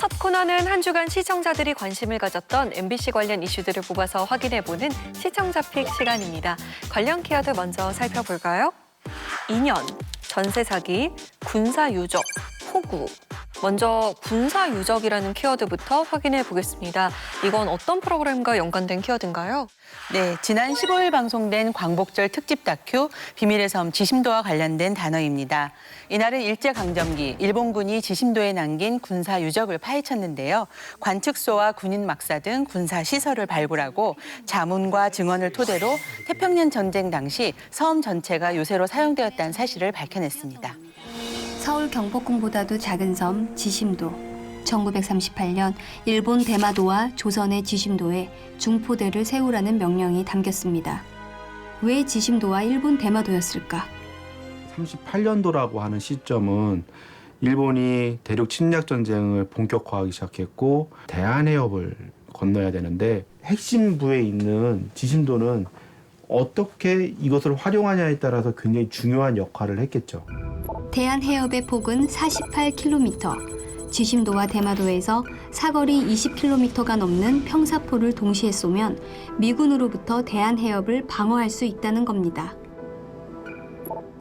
첫 코너는 한 주간 시청자들이 관심을 가졌던 MBC 관련 이슈들을 뽑아서 확인해보는 시청자 픽 시간입니다. 관련 키워드 먼저 살펴볼까요? 인연, 전세 사기, 군사 유적, 폭우. 먼저 군사 유적이라는 키워드부터 확인해 보겠습니다. 이건 어떤 프로그램과 연관된 키워드인가요? 네, 지난 15일 방송된 광복절 특집 다큐 비밀의 섬 지심도와 관련된 단어입니다. 이날은 일제강점기 일본군이 지심도에 남긴 군사 유적을 파헤쳤는데요. 관측소와 군인 막사 등 군사 시설을 발굴하고 자문과 증언을 토대로 태평양 전쟁 당시 섬 전체가 요새로 사용되었다는 사실을 밝혀냈습니다. 서울 경복궁보다도 작은 섬 지심도. 1938년 일본 대마도와 조선의 지심도에 중포대를 세우라는 명령이 담겼습니다. 왜 지심도와 일본 대마도였을까? 38년도라고 하는 시점은 일본이 대륙 침략 전쟁을 본격화하기 시작했고 대한해협을 건너야 되는데 핵심 부에 있는 지심도는 어떻게 이것을 활용하냐에 따라서 굉장히 중요한 역할을 했겠죠. 대한해협의 폭은 48km. 지심도와 대마도에서 사거리 20km가 넘는 평사포를 동시에 쏘면 미군으로부터 대한해협을 방어할 수 있다는 겁니다.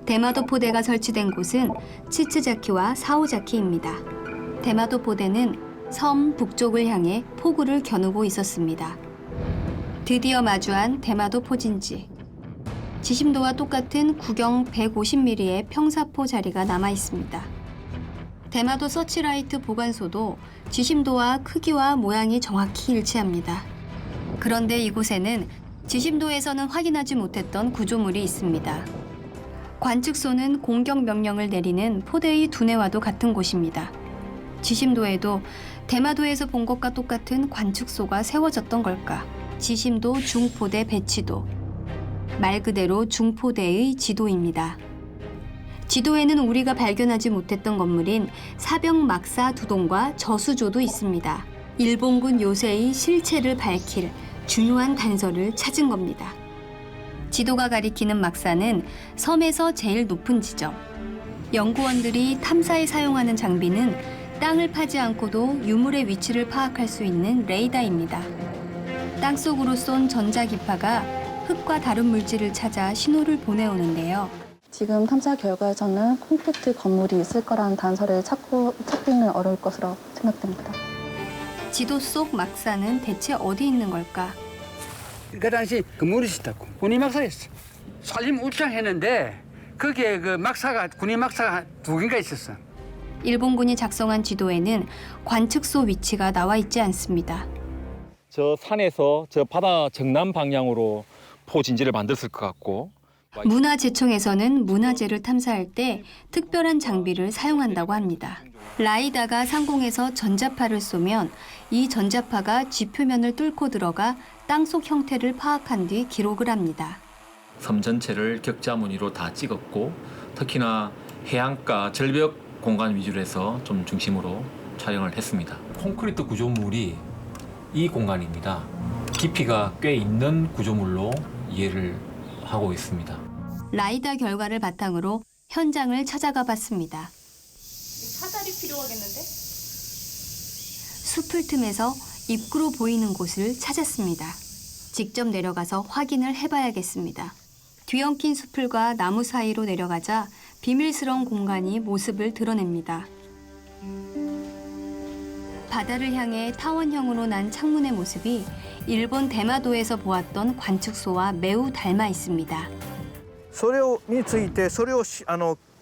대마도 포대가 설치된 곳은 치츠자키와 사오자키입니다. 대마도 포대는 섬 북쪽을 향해 포구를 겨누고 있었습니다. 드디어 마주한 대마도 포진지. 지심도와 똑같은 구경 150mm의 평사포 자리가 남아 있습니다. 대마도 서치라이트 보관소도 지심도와 크기와 모양이 정확히 일치합니다. 그런데 이곳에는 지심도에서는 확인하지 못했던 구조물이 있습니다. 관측소는 공격 명령을 내리는 포대의 두뇌와도 같은 곳입니다. 지심도에도 대마도에서 본 것과 똑같은 관측소가 세워졌던 걸까? 지심도 중포대 배치도. 말 그대로 중포대의 지도입니다. 지도에는 우리가 발견하지 못했던 건물인 사병 막사 두동과 저수조도 있습니다. 일본군 요새의 실체를 밝힐 중요한 단서를 찾은 겁니다. 지도가 가리키는 막사는 섬에서 제일 높은 지점. 연구원들이 탐사에 사용하는 장비는 땅을 파지 않고도 유물의 위치를 파악할 수 있는 레이더입니다. 땅속으로 쏜 전자기파가 흙과 다른 물질을 찾아 신호를 보내오는데요. 지금 탐사 결과에서는 콘크리트 건물이 있을 거라는 단서를 찾기는 어려울 것으로 생각됩니다. 지도 속 막사는 대체 어디 있는 걸까? 그 당시 건물이 있었다고. 군인 막사였어. 살림 울창했는데 거기에 그 막사가 군인 막사가 2개가 있었어. 일본군이 작성한 지도에는 관측소 위치가 나와 있지 않습니다. 저 산에서 저 바다 정남 방향으로 포진지를 만들었을 것 같고, 문화재청에서는 문화재를 탐사할 때 특별한 장비를 사용한다고 합니다. 라이다가 상공에서 전자파를 쏘면 이 전자파가 지표면을 뚫고 들어가 땅속 형태를 파악한 뒤 기록을 합니다. 섬 전체를 격자 무늬로 다 찍었고, 특히나 해안가 절벽 공간 위주로 해서 좀 중심으로 촬영을 했습니다. 콘크리트 구조물이 이 공간입니다. 깊이가 꽤 있는 구조물로 이해를 하고 있습니다. 라이다 결과를 바탕으로 현장을 찾아가 봤습니다. 사다리 필요하겠는데? 숲을 틈에서 입구로 보이는 곳을 찾았습니다. 직접 내려가서 확인을 해봐야겠습니다. 뒤엉킨 수풀과 나무 사이로 내려가자 비밀스러운 공간이 모습을 드러냅니다. 바다를 향해 타원형으로 난 창문의 모습이 일본 대마도에서 보았던 관측소와 매우 닮아 있습니다. それについてそれを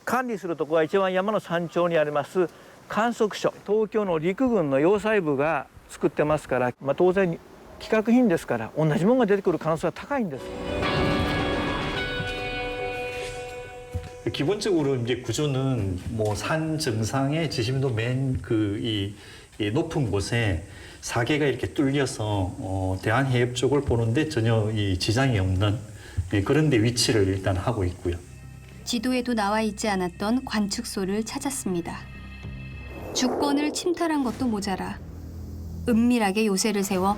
管理するところが一番山の山頂にあります観測所、東京の陸軍の要塞部が作ってますから、当然規格品ですから同じものが出てくる可能性は高いんです。 기본적으로 이제 구조는 뭐 산 정상의 지심도 맨 이 높은 곳에 사계가 이렇게 뚫려서 대한해협 쪽을 보는데 전혀 이 지장이 없는 그런 데 위치를 일단 하고 있고요. 지도에도 나와 있지 않았던 관측소를 찾았습니다. 주권을 침탈한 것도 모자라 은밀하게 요새를 세워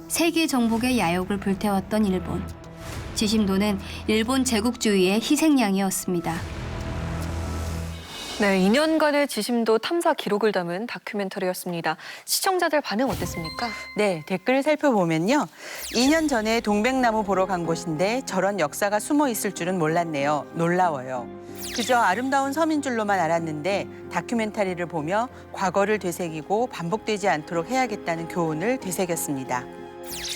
세계 정복의 야욕을 불태웠던 일본. 지심도는 일본 제국주의의 희생양이었습니다. 네, 2년간의 지심도 탐사 기록을 담은 다큐멘터리였습니다. 시청자들 반응 어땠습니까? 네, 댓글 살펴보면요. 2년 전에 동백나무 보러 간 곳인데 저런 역사가 숨어 있을 줄은 몰랐네요. 놀라워요. 그저 아름다운 섬인 줄로만 알았는데 다큐멘터리를 보며 과거를 되새기고 반복되지 않도록 해야겠다는 교훈을 되새겼습니다.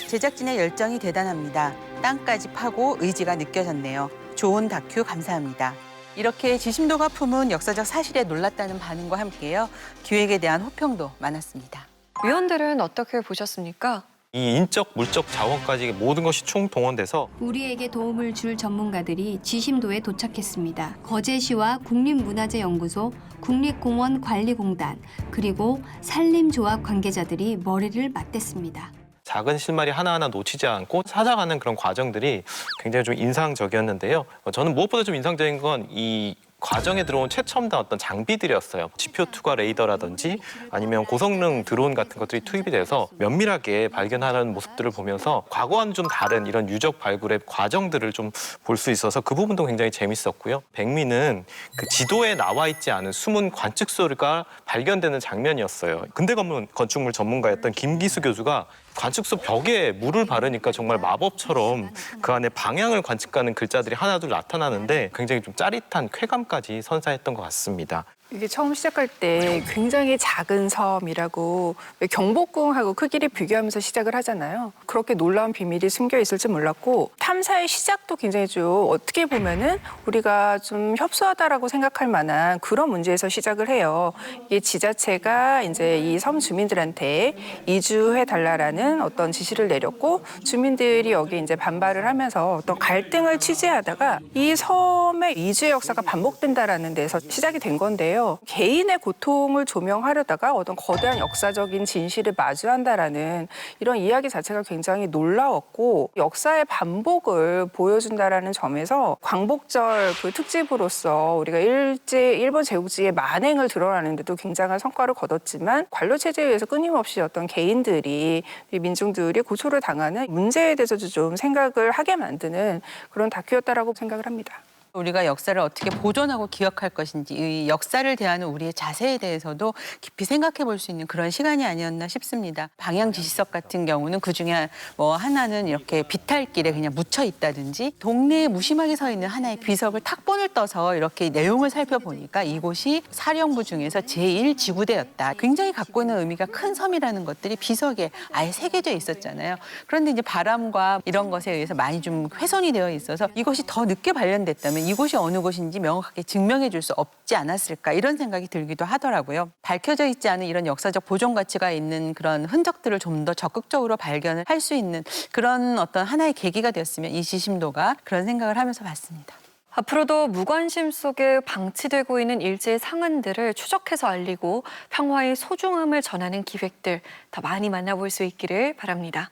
제작진의 열정이 대단합니다. 땅까지 파고 의지가 느껴졌네요. 좋은 다큐 감사합니다. 이렇게 지심도가 품은 역사적 사실에 놀랐다는 반응과 함께요. 기획에 대한 호평도 많았습니다. 위원들은 어떻게 보셨습니까? 이 인적, 물적 자원까지 모든 것이 총동원돼서 우리에게 도움을 줄 전문가들이 지심도에 도착했습니다. 거제시와 국립문화재연구소, 국립공원관리공단, 그리고 산림조합 관계자들이 머리를 맞댔습니다. 작은 실마리 하나하나 놓치지 않고 찾아가는 그런 과정들이 굉장히 좀 인상적이었는데요. 저는 무엇보다 좀 인상적인 건 이 과정에 들어온 최첨단 어떤 장비들이었어요. 지표 투과 레이더라든지 아니면 고성능 드론 같은 것들이 투입이 돼서 면밀하게 발견하는 모습들을 보면서 과거와는 좀 다른 이런 유적 발굴의 과정들을 좀 볼 수 있어서 그 부분도 굉장히 재밌었고요. 백미는 그 지도에 나와 있지 않은 숨은 관측소가 발견되는 장면이었어요. 근대건물 건축물 전문가였던 김기수 교수가 관측소 벽에 물을 바르니까 정말 마법처럼 그 안에 방향을 관측하는 글자들이 하나둘 나타나는데 굉장히 좀 짜릿한 쾌감까지 선사했던 것 같습니다. 이게 처음 시작할 때 굉장히 작은 섬이라고 경복궁하고 크기를 비교하면서 시작을 하잖아요. 그렇게 놀라운 비밀이 숨겨 있을지 몰랐고 탐사의 시작도 굉장히 좀 어떻게 보면은 우리가 좀 협소하다라고 생각할 만한 그런 문제에서 시작을 해요. 이게 지자체가 이제 이 섬 주민들한테 이주해 달라라는 어떤 지시를 내렸고 주민들이 여기 이제 반발을 하면서 어떤 갈등을 취재하다가 이 섬의 이주의 역사가 반복된다라는 데서 시작이 된 건데요. 개인의 고통을 조명하려다가 어떤 거대한 역사적인 진실을 마주한다라는 이런 이야기 자체가 굉장히 놀라웠고 역사의 반복을 보여준다라는 점에서 광복절 그 특집으로서 우리가 일본 제국주의의 만행을 드러나는데도 굉장한 성과를 거뒀지만 관료 체제에 의해서 끊임없이 어떤 개인들이 민중들이 고초를 당하는 문제에 대해서도 좀 생각을 하게 만드는 그런 다큐였다라고 생각을 합니다. 우리가 역사를 어떻게 보존하고 기억할 것인지 이 역사를 대하는 우리의 자세에 대해서도 깊이 생각해 볼 수 있는 그런 시간이 아니었나 싶습니다. 방향 지시석 같은 경우는 그중에 뭐 하나는 이렇게 비탈길에 그냥 묻혀 있다든지 동네에 무심하게 서 있는 하나의 비석을 탁본을 떠서 이렇게 내용을 살펴보니까 이곳이 사령부 중에서 제1지구대였다. 굉장히 갖고 있는 의미가 큰 섬이라는 것들이 비석에 아예 새겨져 있었잖아요. 그런데 이제 바람과 이런 것에 의해서 많이 좀 훼손이 되어 있어서 이것이 더 늦게 발견됐다면 이곳이 어느 곳인지 명확하게 증명해 줄 수 없지 않았을까 이런 생각이 들기도 하더라고요. 밝혀져 있지 않은 이런 역사적 보존 가치가 있는 그런 흔적들을 좀 더 적극적으로 발견을 할 수 있는 그런 어떤 하나의 계기가 되었으면 이 지심도가 그런 생각을 하면서 봤습니다. 앞으로도 무관심 속에 방치되고 있는 일제의 상흔들을 추적해서 알리고 평화의 소중함을 전하는 기획들 더 많이 만나볼 수 있기를 바랍니다.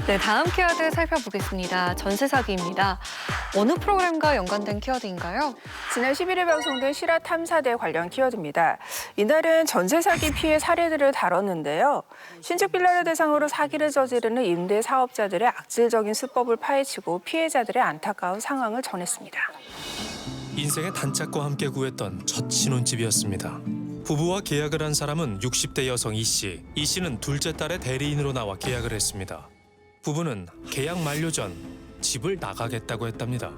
네, 다음 키워드 살펴보겠습니다. 전세사기입니다. 어느 프로그램과 연관된 키워드인가요? 지난 11일 방송된 실화 탐사대 관련 키워드입니다. 이날은 전세사기 피해 사례들을 다뤘는데요. 신축 빌라를 대상으로 사기를 저지르는 임대 사업자들의 악질적인 수법을 파헤치고 피해자들의 안타까운 상황을 전했습니다. 인생의 단짝과 함께 구했던 첫 신혼집이었습니다. 부부와 계약을 한 사람은 60대 여성 이 씨. 이 씨는 둘째 딸의 대리인으로 나와 계약을 했습니다. 부부는 계약 만료 전 집을 나가겠다고 했답니다.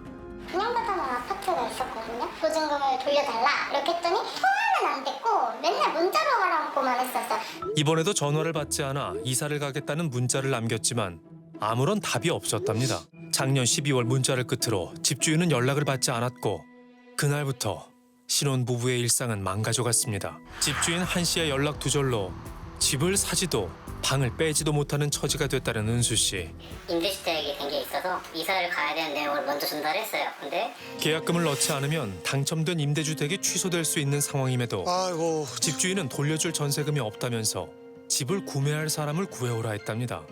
분양받아놓은 아파트가 있었거든요. 보증금을 돌려달라 이렇게 했더니 통화는 안 됐고 맨날 문자로 하라고만 했었어요. 이번에도 전화를 받지 않아 이사를 가겠다는 문자를 남겼지만 아무런 답이 없었답니다. 작년 12월 문자를 끝으로 집주인은 연락을 받지 않았고 그날부터 신혼부부의 일상은 망가져갔습니다. 집주인 한 씨의 연락 두절로 집을 사지도 방을 빼지도 못하는 처지가 됐다는 은수 씨. 임대주택이 된 게 있어서 이사를 가야 되는 내용을 먼저 전달했어요. 근데 계약금을 넣지 않으면 당첨된 임대주택이 취소될 수 있는 상황임에도 집주인은 돌려줄 전세금이 없다면서 집을 구매할 사람을 구해오라 했답니다.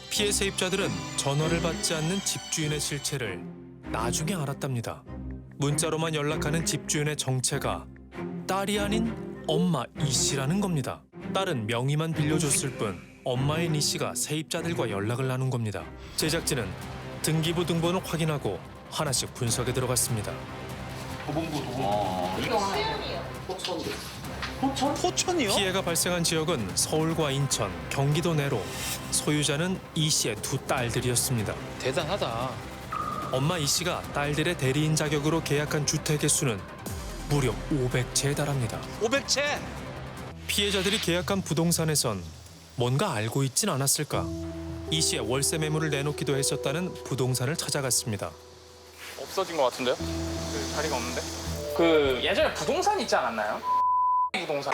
피해 세입자들은 전화를 받지 않는 집주인의 실체를 나중에 알았답니다. 문자로만 연락하는 집주인의 정체가 딸이 아닌 엄마 이 씨라는 겁니다. 딸은 명의만 빌려줬을 뿐 엄마인 이 씨가 세입자들과 연락을 나눈 겁니다. 제작진은 등기부 등본을 확인하고 하나씩 분석에 들어갔습니다. 이거 포천이요? 피해가 발생한 지역은 서울과 인천, 경기도 내로 소유자는 이 씨의 두 딸들이었습니다. 대단하다. 엄마 이 씨가 딸들의 대리인 자격으로 계약한 주택의 수는 무려 500채에 달합니다. 500채? 피해자들이 계약한 부동산에선 뭔가 알고 있진 않았을까? 이 씨의 월세 매물을 내놓기도 했었다는 부동산을 찾아갔습니다. 없어진 것 같은데요? 그 자리가 없는데? 그 예전에 부동산 있지 않았나요? 부동산.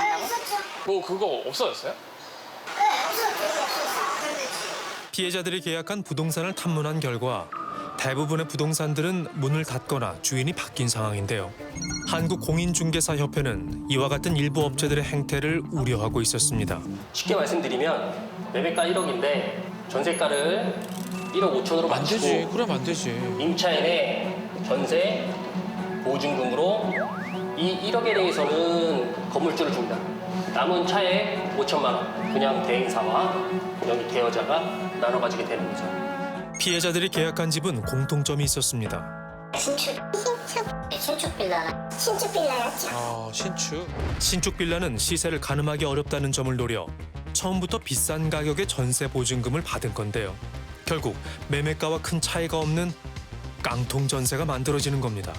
뭐 그거 없어졌어요? 피해자들이 계약한 부동산을 탐문한 결과 대부분의 부동산들은 문을 닫거나 주인이 바뀐 상황인데요. 한국공인중개사협회는 이와 같은 일부 업체들의 행태를 우려하고 있었습니다. 쉽게 말씀드리면 매매가 1억인데 전세가를 1억 5천으로 안 되지. 맞추고 그럼 안 되지. 임차인의 전세 보증금으로 이 1억에 대해서는 건물주를 줍니다. 남은 차액 5천만 원 그냥 대행사와 여기 대여자가 나눠 가지게 되는 거죠. 피해자들이 계약한 집은 공통점이 있었습니다. 신축 빌라였죠. 신축. 신축 빌라는 시세를 가늠하기 어렵다는 점을 노려 처음부터 비싼 가격의 전세 보증금을 받은 건데요. 결국 매매가와 큰 차이가 없는 깡통 전세가 만들어지는 겁니다.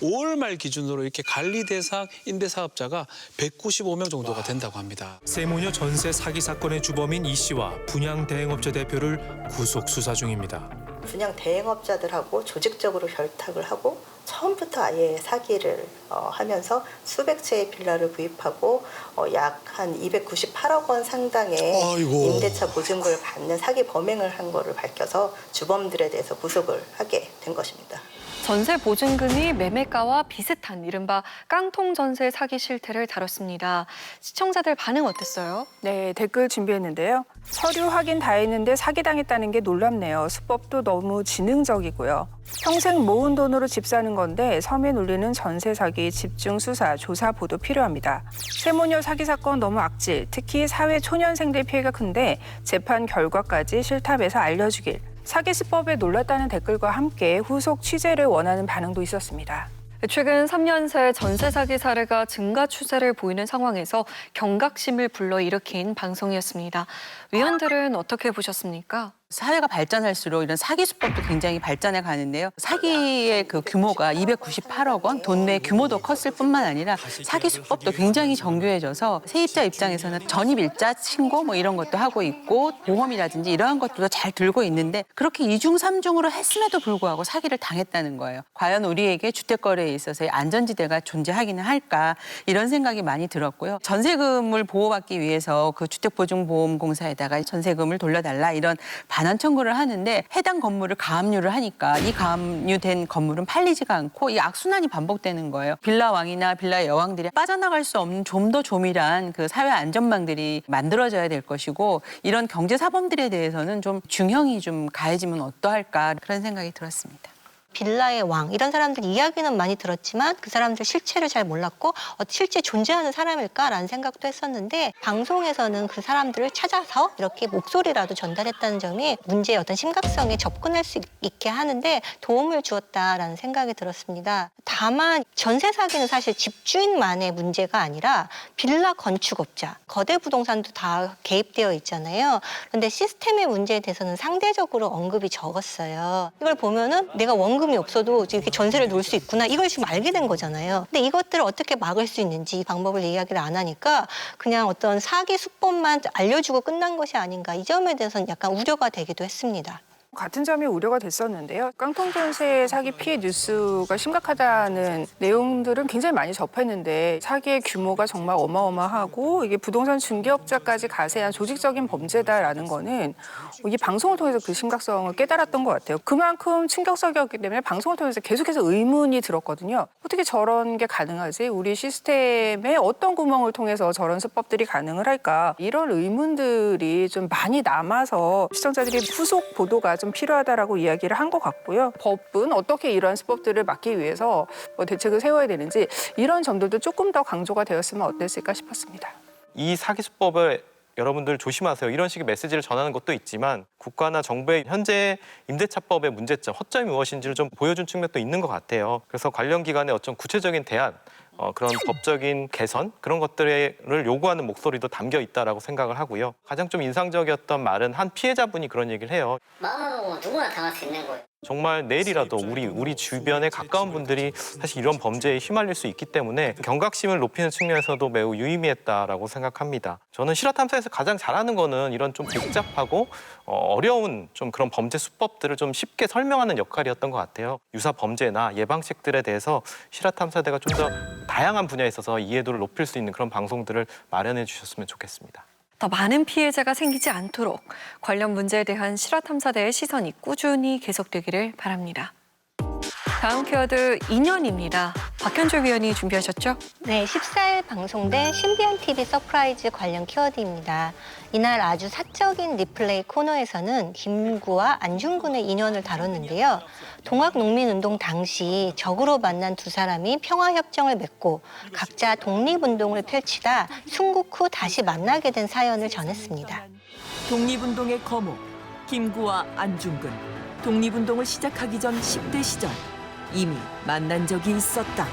5월 말 기준으로 이렇게 관리 대상 임대사업자가 195명 정도가 된다고 합니다. 세무녀 전세 사기 사건의 주범인 이 씨와 분양 대행업체 대표를 구속 수사 중입니다. 분양 대행업자들하고 조직적으로 결탁을 하고 처음부터 아예 사기를 하면서 수백 채의 빌라를 구입하고 약 한 298억 원 상당의 임대차 보증금을 받는 사기 범행을 한 거를 밝혀서 주범들에 대해서 구속을 하게 된 것입니다. 전세 보증금이 매매가와 비슷한 이른바 깡통 전세 사기 실태를 다뤘습니다. 시청자들 반응 어땠어요? 네, 댓글 준비했는데요. 서류 확인 다 했는데 사기당했다는 게 놀랍네요. 수법도 너무 지능적이고요. 평생 모은 돈으로 집 사는 건데 섬에 눌리는 전세 사기 집중 수사, 조사 보도 필요합니다. 세모녀 사기 사건 너무 악질, 특히 사회 초년생들 피해가 큰데 재판 결과까지 실탑해서 알려주길. 사기 수법에 놀랐다는 댓글과 함께 후속 취재를 원하는 반응도 있었습니다. 최근 3년 새 전세 사기 사례가 증가 추세를 보이는 상황에서 경각심을 불러일으킨 방송이었습니다. 위원들은 어떻게 보셨습니까? 사회가 발전할수록 이런 사기 수법도 굉장히 발전해 가는데요. 사기의 그 규모가 298억 원, 돈내 규모도 컸을 뿐만 아니라 사기 수법도 굉장히 정교해져서 세입자 입장에서는 전입일자 신고 뭐 이런 것도 하고 있고 보험이라든지 이러한 것들도 잘 들고 있는데 그렇게 이중삼중으로 했음에도 불구하고 사기를 당했다는 거예요. 과연 우리에게 주택거래에 있어서의 안전지대가 존재하기는 할까 이런 생각이 많이 들었고요. 전세금을 보호받기 위해서 그 주택보증보험공사에다가 전세금을 돌려달라 이런 반환 청구를 하는데 해당 건물을 가압류를 하니까 이 가압류된 건물은 팔리지가 않고 이 악순환이 반복되는 거예요. 빌라왕이나 빌라 여왕들이 빠져나갈 수 없는 좀 더 조밀한 그 사회 안전망들이 만들어져야 될 것이고 이런 경제 사범들에 대해서는 좀 중형이 좀 가해지면 어떠할까 그런 생각이 들었습니다. 빌라의 왕 이런 사람들 이야기는 많이 들었지만 그 사람들 실체를 잘 몰랐고 실제 존재하는 사람일까라는 생각도 했었는데 방송에서는 그 사람들을 찾아서 이렇게 목소리라도 전달했다는 점이 문제의 어떤 심각성에 접근할 수 있게 하는데 도움을 주었다라는 생각이 들었습니다. 다만 전세 사기는 사실 집주인만의 문제가 아니라 빌라 건축업자, 거대 부동산도 다 개입되어 있잖아요. 그런데 시스템의 문제에 대해서는 상대적으로 언급이 적었어요. 이걸 보면은 내가 원금이 없어도 이렇게 전세를 놓을 수 있구나 이걸 지금 알게 된 거잖아요. 근데 이것들을 어떻게 막을 수 있는지 이 방법을 이야기를 안 하니까 그냥 어떤 사기 수법만 알려주고 끝난 것이 아닌가 이 점에 대해서는 약간 우려가 되기도 했습니다. 같은 점이 우려가 됐었는데요. 깡통 전세 사기 피해 뉴스가 심각하다는 내용들은 굉장히 많이 접했는데 사기의 규모가 정말 어마어마하고 이게 부동산 중개업자까지 가세한 조직적인 범죄다라는 거는 이 방송을 통해서 그 심각성을 깨달았던 것 같아요. 그만큼 충격적이었기 때문에 방송을 통해서 계속해서 의문이 들었거든요. 어떻게 저런 게 가능하지? 우리 시스템에 어떤 구멍을 통해서 저런 수법들이 가능을 할까? 이런 의문들이 좀 많이 남아서 시청자들이 후속 보도가 좀 필요하다라고 이야기를 한 것 같고요. 법은 어떻게 이러한 수법들을 막기 위해서 대책을 세워야 되는지 이런 점들도 조금 더 강조가 되었으면 어땠을까 싶었습니다. 이 사기 수법을 여러분들 조심하세요. 이런 식의 메시지를 전하는 것도 있지만 국가나 정부의 현재 임대차법의 문제점, 허점이 무엇인지를 좀 보여준 측면도 있는 것 같아요. 그래서 관련 기관의 어떤 구체적인 대안, 그런 법적인 개선 그런 것들을 요구하는 목소리도 담겨 있다라고 생각을 하고요. 가장 좀 인상적이었던 말은 한 피해자분이 그런 얘기를 해요. 마음으로 누구나 당할 수 있는 거예요. 정말 내일이라도 우리 주변에 가까운 분들이 사실 이런 범죄에 휘말릴 수 있기 때문에 경각심을 높이는 측면에서도 매우 유의미했다라고 생각합니다. 저는 실화 탐사에서 가장 잘하는 거는 이런 좀 복잡하고 어려운 좀 그런 범죄 수법들을 좀 쉽게 설명하는 역할이었던 것 같아요. 유사 범죄나 예방책들에 대해서 실화 탐사대가 좀 더 다양한 분야에 있어서 이해도를 높일 수 있는 그런 방송들을 마련해 주셨으면 좋겠습니다. 더 많은 피해자가 생기지 않도록 관련 문제에 대한 실화탐사대의 시선이 꾸준히 계속되기를 바랍니다. 다음 키워드 2년입니다. 박현주 위원이 준비하셨죠? 네, 14일 방송된 신비한 TV 서프라이즈 관련 키워드입니다. 이날 아주 사적인 리플레이 코너에서는 김구와 안중근의 인연을 다뤘는데요. 동학농민운동 당시 적으로 만난 두 사람이 평화협정을 맺고 각자 독립운동을 펼치다 순국 후 다시 만나게 된 사연을 전했습니다. 독립운동의 거목, 김구와 안중근. 독립운동을 시작하기 전 10대 시절 이미 만난 적이 있었다.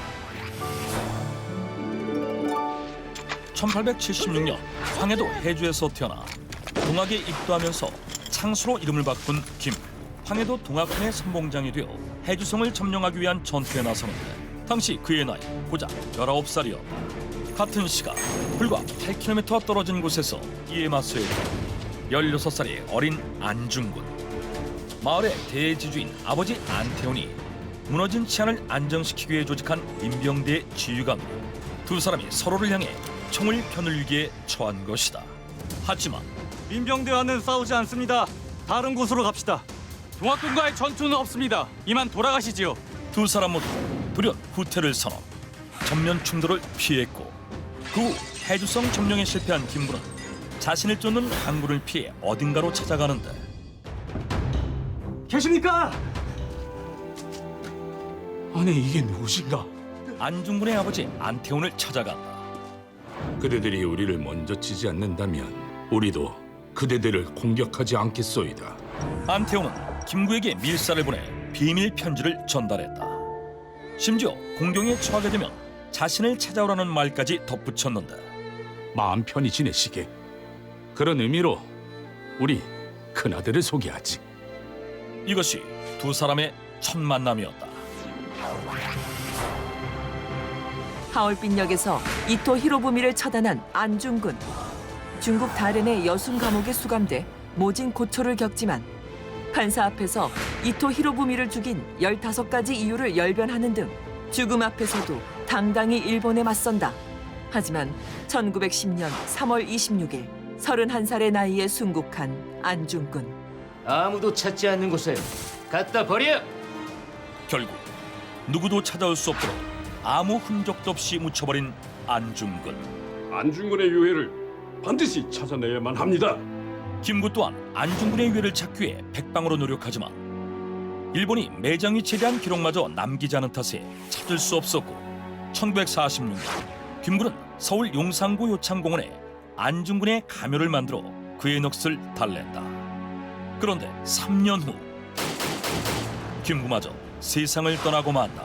1876년 황해도 해주에서 태어나 동학에 입도하면서 창수로 이름을 바꾼 김. 황해도 동학군의 선봉장이 되어 해주성을 점령하기 위한 전투에 나서는데 당시 그의 나이 고작 19살이었다. 같은 시각 불과 8km 떨어진 곳에서 이에 맞서야 했던 16살의 어린 안중근. 마을의 대지주인 아버지 안태훈이 무너진 치안을 안정시키기 위해 조직한 민병대의 지휘관으로 두 사람이 서로를 향해 총을 겨누기에 처한 것이다. 하지만 민병대와는 싸우지 않습니다. 다른 곳으로 갑시다. 동학군과의 전투는 없습니다. 이만 돌아가시지요. 두 사람 모두 돌연 후퇴를 선언, 전면 충돌을 피했고 그 후 해주성 점령에 실패한 김구는 자신을 쫓는 강군을 피해 어딘가로 찾아가는데 계십니까? 아니 이게 누구신가? 안중근의 아버지 안태훈을 찾아간다. 그대들이 우리를 먼저 치지 않는다면 우리도 그대들을 공격하지 않겠소이다. 안태훈은 김구에게 밀사를 보내 비밀 편지를 전달했다. 심지어 공경에 처하게 되면 자신을 찾아오라는 말까지 덧붙였는데 마음 편히 지내시게. 그런 의미로 우리 큰아들을 소개하지. 이것이 두 사람의 첫 만남이었다. 하얼빈역에서 이토 히로부미를 처단한 안중근. 중국 다롄의 여순 감옥에 수감돼 모진 고초를 겪지만 판사 앞에서 이토 히로부미를 죽인 15가지 이유를 열변하는 등 죽음 앞에서도 당당히 일본에 맞선다. 하지만 1910년 3월 26일 31살의 나이에 순국한 안중근. 아무도 찾지 않는 곳에 갖다 버려! 결국 누구도 찾아올 수 없도록 아무 흔적도 없이 묻혀버린 안중근. 안중근의 유해를 반드시 찾아내야만 합니다. 김구 또한 안중근의 유해를 찾기 위해 백방으로 노력하지만 일본이 매장 위치에 대한 기록마저 남기지 않은 탓에 찾을 수 없었고 1946년 김구는 서울 용산구 요창공원에 안중근의 가묘를 만들어 그의 넋을 달랜다. 그런데 3년 후 김구마저 세상을 떠나고 만다.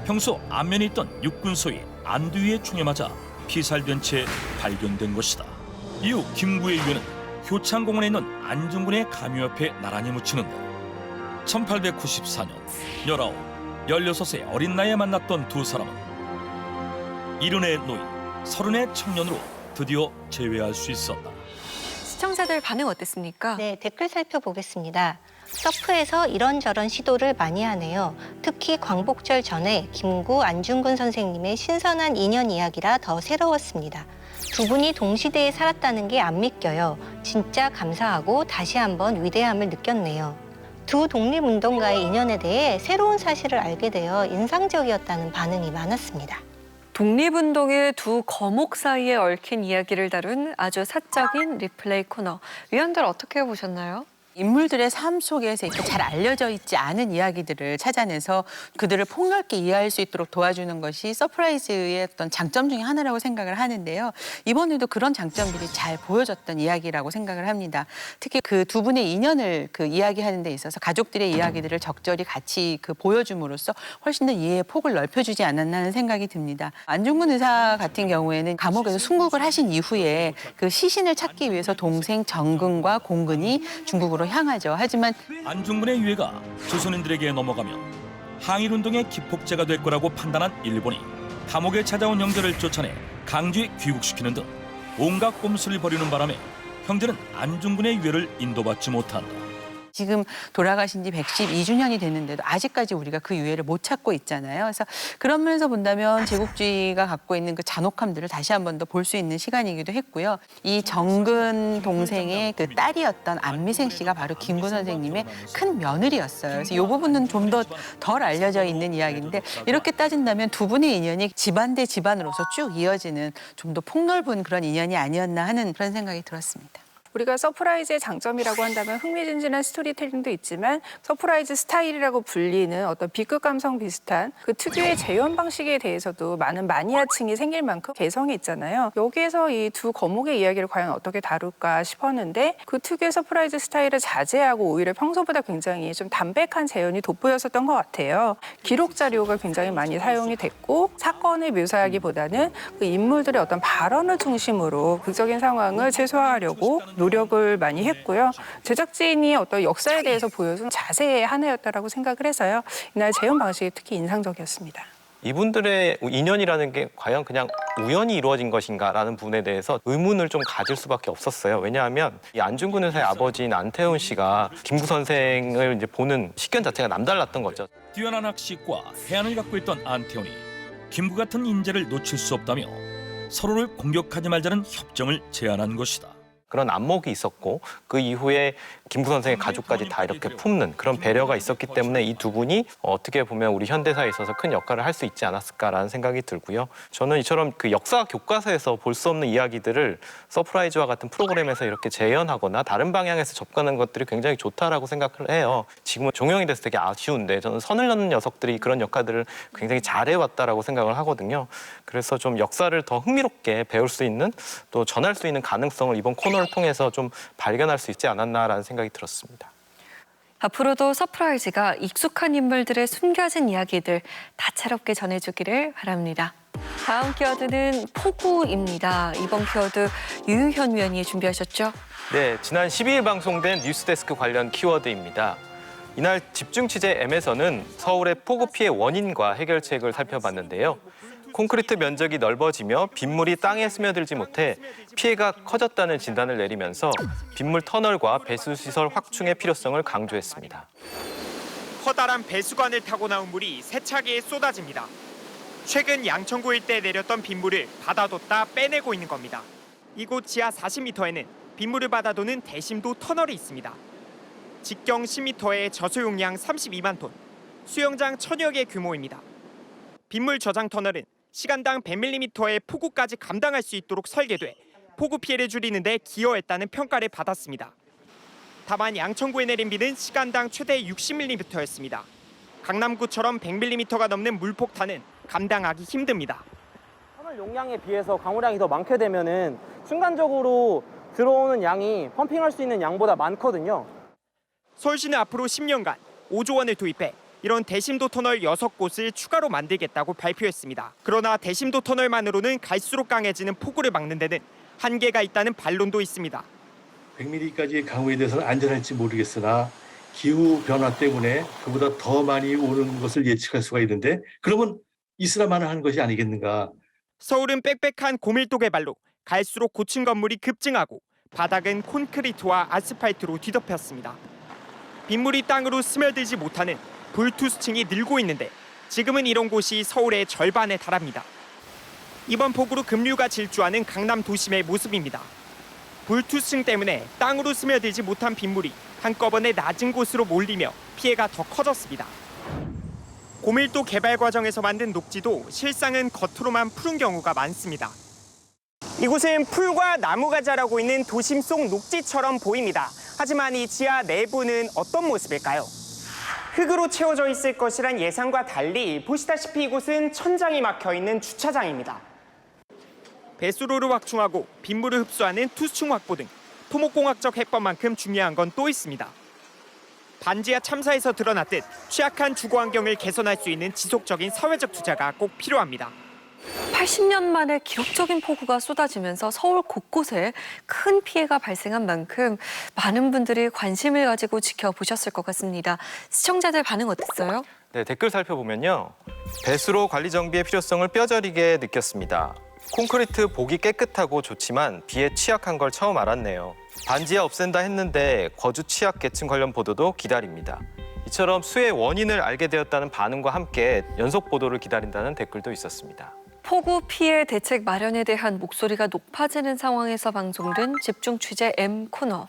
평소 안면에 있던 육군소위 안두희의 총에 맞아 피살된 채 발견된 것이다. 이후 김구의 유해는 효창공원에 있는 안중근의 가묘 옆에 나란히 묻히는데 1894년 19, 16의 어린 나이에 만났던 두 사람은 70의 노인, 30의 청년으로 드디어 재회할 수 있었다. 시청자들 반응 어땠습니까? 네, 댓글 살펴보겠습니다. 서프에서 이런저런 시도를 많이 하네요. 특히 광복절 전에 김구, 안중근 선생님의 신선한 인연 이야기라 더 새로웠습니다. 두 분이 동시대에 살았다는 게 안 믿겨요. 진짜 감사하고 다시 한번 위대함을 느꼈네요. 두 독립운동가의 인연에 대해 새로운 사실을 알게 되어 인상적이었다는 반응이 많았습니다. 독립운동의 두 거목 사이에 얽힌 이야기를 다룬 아주 사적인 리플레이 코너. 위원들 어떻게 보셨나요? 인물들의 삶 속에서 이렇게 잘 알려져 있지 않은 이야기들을 찾아내서 그들을 폭넓게 이해할 수 있도록 도와주는 것이 서프라이즈의 어떤 장점 중에 하나라고 생각을 하는데요. 이번에도 그런 장점들이 잘 보여졌던 이야기라고 생각을 합니다. 특히 그 두 분의 인연을 이야기하는 데 있어서 가족들의 이야기들을 적절히 같이 보여줌으로써 훨씬 더 이해의 폭을 넓혀주지 않았나 하는 생각이 듭니다. 안중근 의사 같은 경우에는 감옥에서 순국을 하신 이후에 그 시신을 찾기 위해서 동생 정근과 공근이 중국으로 향하죠. 하지만 안중근의 유해가 조선인들에게 넘어가면 항일운동의 기폭제가 될 거라고 판단한 일본이 감옥에 찾아온 형제를 쫓아내 강제에 귀국시키는 등 온갖 꼼수를 벌이는 바람에 형제는 안중근의 유해를 인도받지 못한다. 지금 돌아가신 지 112주년이 됐는데도 아직까지 우리가 그 유해를 못 찾고 있잖아요. 그래서 그런 면에서 본다면 제국주의가 갖고 있는 그 잔혹함들을 다시 한 번 더 볼 수 있는 시간이기도 했고요. 이 정근 동생의 그 딸이었던 안미생 씨가 바로 김구 선생님의 큰 며느리였어요. 그래서 이 부분은 좀 더 덜 알려져 있는 이야기인데 이렇게 따진다면 두 분의 인연이 집안 대 집안으로서 쭉 이어지는 좀 더 폭넓은 그런 인연이 아니었나 하는 그런 생각이 들었습니다. 우리가 서프라이즈의 장점이라고 한다면 흥미진진한 스토리텔링도 있지만 서프라이즈 스타일이라고 불리는 어떤 B급 감성 비슷한 그 특유의 재현 방식에 대해서도 많은 마니아층이 생길 만큼 개성이 있잖아요. 여기에서 이 두 거목의 이야기를 과연 어떻게 다룰까 싶었는데 그 특유의 서프라이즈 스타일을 자제하고 오히려 평소보다 굉장히 좀 담백한 재현이 돋보였었던 것 같아요. 기록 자료가 굉장히 많이 사용이 됐고 사건을 묘사하기보다는 그 인물들의 어떤 발언을 중심으로 극적인 상황을 최소화하려고 노력을 많이 했고요. 제작진이 어떤 역사에 대해서 보여준 자세의 하나였다라고 생각을 해서요. 이날 재현 방식이 특히 인상적이었습니다. 이분들의 인연이라는 게 과연 그냥 우연히 이루어진 것인가라는 부분에 대해서 의문을 좀 가질 수밖에 없었어요. 왜냐하면 이 안중근 의사의 아버지인 안태훈 씨가 김구 선생을 이제 보는 식견 자체가 남달랐던 거죠. 뛰어난 학식과 해안을 갖고 있던 안태훈이 김구 같은 인재를 놓칠 수 없다며 서로를 공격하지 말자는 협정을 제안한 것이다. 그런 안목이 있었고 그 이후에 김구 선생의 가족까지 다 이렇게 품는 그런 배려가 있었기 때문에 이 두 분이 어떻게 보면 우리 현대사에 있어서 큰 역할을 할 수 있지 않았을까라는 생각이 들고요. 저는 이처럼 그 역사 교과서에서 볼 수 없는 이야기들을 서프라이즈와 같은 프로그램에서 이렇게 재현하거나 다른 방향에서 접근하는 것들이 굉장히 좋다라고 생각을 해요. 지금은 종영이 돼서 되게 아쉬운데 저는 선을 넘는 녀석들이 그런 역할들을 굉장히 잘해왔다라고 생각을 하거든요. 그래서 좀 역사를 더 흥미롭게 배울 수 있는 또 전할 수 있는 가능성을 이번 코너를 통해서 좀 발견할 수 있지 않았나라는 생각이 들었습니다. 앞으로도 서프라이즈가 익숙한 인물들의 숨겨진 이야기들 다채롭게 전해주기를 바랍니다. 다음 키워드는 폭우입니다. 이번 키워드 유유현 위원이 준비하셨죠? 네, 지난 12일 방송된 뉴스데스크 관련 키워드입니다. 이날 집중 취재 M에서는 서울의 폭우 피해 원인과 해결책을 살펴봤는데요. 콘크리트 면적이 넓어지며 빗물이 땅에 스며들지 못해 피해가 커졌다는 진단을 내리면서 빗물 터널과 배수시설 확충의 필요성을 강조했습니다. 커다란 배수관을 타고 나온 물이 세차게에 쏟아집니다. 최근 양천구 일대에 내렸던 빗물을 받아뒀다 빼내고 있는 겁니다. 이곳 지하 40m에는 빗물을 받아도는 대심도 터널이 있습니다. 직경 10m에 저수 용량 32만 톤, 수영장 1000여 개 규모입니다. 빗물 저장 터널은 시간당 100mm의 폭우까지 감당할 수 있도록 설계돼 폭우 피해를 줄이는 데 기여했다는 평가를 받았습니다. 다만 양천구에 내린 비는 시간당 최대 60mm였습니다. 강남구처럼 100mm가 넘는 물폭탄은 감당하기 힘듭니다. 터널 용량에 비해서 강우량이 더 많게 되면은 순간적으로 들어오는 양이 펌핑할 수 있는 양보다 많거든요. 서울시는 앞으로 10년간 5조 원을 도입해 이런 대심도 터널 6곳을 추가로 만들겠다고 발표했습니다. 그러나 대심도 터널만으로는 갈수록 강해지는 폭우를 막는 데는 한계가 있다는 반론도 있습니다. 100mm까지의 강우에 대해서는 안전할지 모르겠으나 기후 변화 때문에 그보다 더 많이 오는 것을 예측할 수가 있는데 그러면 있으라만 하는 것이 아니겠는가. 서울은 빽빽한 고밀도 개발로 갈수록 고층 건물이 급증하고 바닥은 콘크리트와 아스팔트로 뒤덮였습니다. 빗물이 땅으로 스며들지 못하는 불투수층이 늘고 있는데 지금은 이런 곳이 서울의 절반에 달합니다. 이번 폭우로 급류가 질주하는 강남 도심의 모습입니다. 불투수층 때문에 땅으로 스며들지 못한 빗물이 한꺼번에 낮은 곳으로 몰리며 피해가 더 커졌습니다. 고밀도 개발 과정에서 만든 녹지도 실상은 겉으로만 푸른 경우가 많습니다. 이곳은 풀과 나무가 자라고 있는 도심 속 녹지처럼 보입니다. 하지만 이 지하 내부는 어떤 모습일까요? 흙으로 채워져 있을 것이란 예상과 달리 보시다시피 이곳은 천장이 막혀 있는 주차장입니다. 배수로를 확충하고 빗물을 흡수하는 투수층 확보 등 토목공학적 해법만큼 중요한 건 또 있습니다. 반지하 참사에서 드러났듯 취약한 주거 환경을 개선할 수 있는 지속적인 사회적 투자가 꼭 필요합니다. 80년 만에 기록적인 폭우가 쏟아지면서 서울 곳곳에 큰 피해가 발생한 만큼 많은 분들이 관심을 가지고 지켜보셨을 것 같습니다. 시청자들 반응 어땠어요? 네, 댓글 살펴보면요. 배수로 관리 정비의 필요성을 뼈저리게 느꼈습니다. 콘크리트 보기 깨끗하고 좋지만 비에 취약한 걸 처음 알았네요. 반지하 없앤다 했는데 거주 취약 계층 관련 보도도 기다립니다. 이처럼 수해 원인을 알게 되었다는 반응과 함께 연속 보도를 기다린다는 댓글도 있었습니다. 폭우 피해 대책 마련에 대한 목소리가 높아지는 상황에서 방송된 집중 취재 M코너.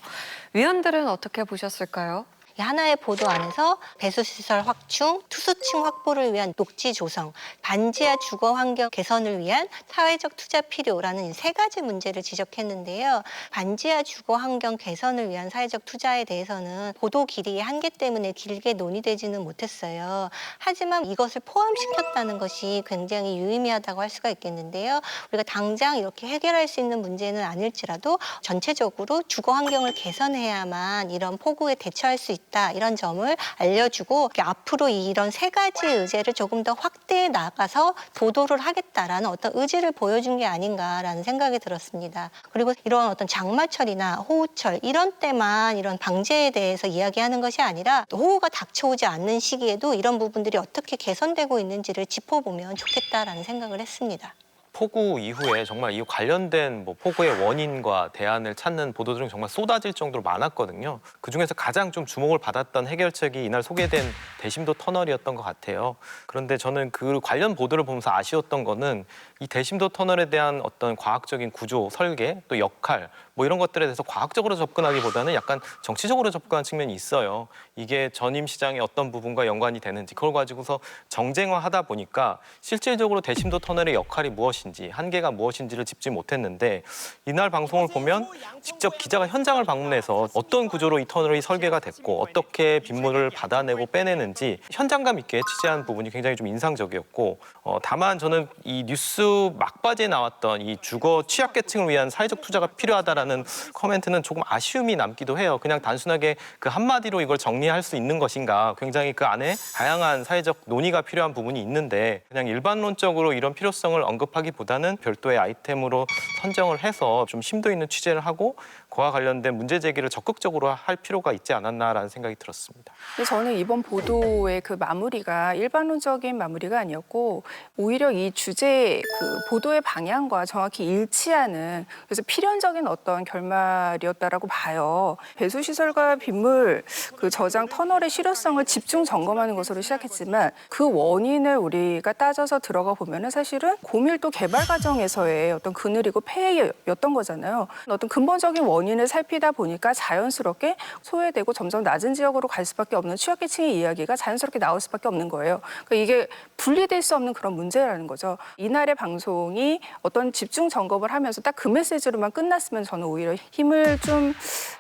위원들은 어떻게 보셨을까요? 하나의 보도 안에서 배수시설 확충, 투수층 확보를 위한 녹지 조성, 반지하 주거 환경 개선을 위한 사회적 투자 필요라는 세 가지 문제를 지적했는데요. 반지하 주거 환경 개선을 위한 사회적 투자에 대해서는 보도 길이의 한계 때문에 길게 논의되지는 못했어요. 하지만 이것을 포함시켰다는 것이 굉장히 유의미하다고 할 수가 있겠는데요. 우리가 당장 이렇게 해결할 수 있는 문제는 아닐지라도 전체적으로 주거 환경을 개선해야만 이런 폭우에 대처할 수 있다. 이런 점을 알려주고 앞으로 이런 세 가지 의제를 조금 더 확대해 나가서 보도를 하겠다라는 어떤 의지를 보여준 게 아닌가라는 생각이 들었습니다. 그리고 이런 어떤 장마철이나 호우철 이런 때만 이런 방제에 대해서 이야기하는 것이 아니라 호우가 닥쳐오지 않는 시기에도 이런 부분들이 어떻게 개선되고 있는지를 짚어보면 좋겠다라는 생각을 했습니다. 폭우 이후에 정말 이 관련된 폭우의 원인과 대안을 찾는 보도들은 정말 쏟아질 정도로 많았거든요. 그중에서 가장 좀 주목을 받았던 해결책이 이날 소개된 대심도 터널이었던 것 같아요. 그런데 저는 그 관련 보도를 보면서 아쉬웠던 거는 이 대심도 터널에 대한 어떤 과학적인 구조, 설계, 또 역할 이런 것들에 대해서 과학적으로 접근하기보다는 약간 정치적으로 접근한 측면이 있어요. 이게 전임 시장의 어떤 부분과 연관이 되는지 그걸 가지고서 정쟁화하다 보니까 실질적으로 대심도 터널의 역할이 무엇인지 한계가 무엇인지를 짚지 못했는데 이날 방송을 보면 직접 기자가 현장을 방문해서 어떤 구조로 이 터널이 설계가 됐고 어떻게 빗물을 받아내고 빼내는지 현장감 있게 취재한 부분이 굉장히 좀 인상적이었고 다만 저는 이 뉴스 막바지에 나왔던 이 주거 취약계층을 위한 사회적 투자가 필요하다라는 코멘트는 조금 아쉬움이 남기도 해요. 그냥 단순하게 그 한마디로 이걸 정리할 수 있는 것인가. 굉장히 그 안에 다양한 사회적 논의가 필요한 부분이 있는데 그냥 일반론적으로 이런 필요성을 언급하기보다는 별도의 아이템으로 선정을 해서 좀 심도 있는 취재를 하고 그와 관련된 문제 제기를 적극적으로 할 필요가 있지 않았나라는 생각이 들었습니다. 저는 이번 보도의 그 마무리가 일반론적인 마무리가 아니었고 오히려 이 주제 그 보도의 방향과 정확히 일치하는 그래서 필연적인 어떤 결말이었다라고 봐요. 배수시설과 빗물 그 저장 터널의 실효성을 집중 점검하는 것으로 시작했지만 그 원인을 우리가 따져서 들어가 보면은 사실은 고밀도 개발 과정에서의 어떤 그늘이고 폐해였던 거잖아요. 어떤 근본적인 원인을 살피다 보니까 자연스럽게 소외되고 점점 낮은 지역으로 갈 수밖에 없는 취약계층의 이야기가 자연스럽게 나올 수밖에 없는 거예요. 그러니까 이게 분리될 수 없는 그런 문제라는 거죠. 이날의 방송이 어떤 집중 점검을 하면서 딱 그 메시지로만 끝났으면 저는 오히려 힘을 좀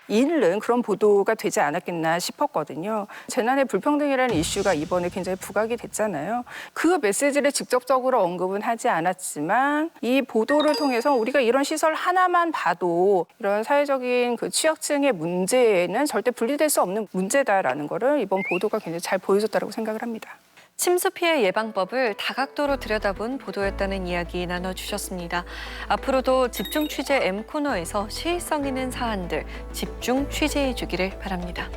잃는 그런 보도가 되지 않았겠나 싶었거든요. 재난의 불평등이라는 이슈가 이번에 굉장히 부각이 됐잖아요. 그 메시지를 직접적으로 언급은 하지 않았지만 이 보도를 통해서 우리가 이런 시설 하나만 봐도 이런 사회적인 그 취약층의 문제는 절대 분리될 수 없는 문제다라는 거를 이번 보도가 굉장히 잘 보여줬다고 생각을 합니다. 침수 피해 예방법을 다각도로 들여다본 보도였다는 이야기 나눠주셨습니다. 앞으로도 집중 취재 M코너에서 시의성 있는 사안들 집중 취재해 주기를 바랍니다.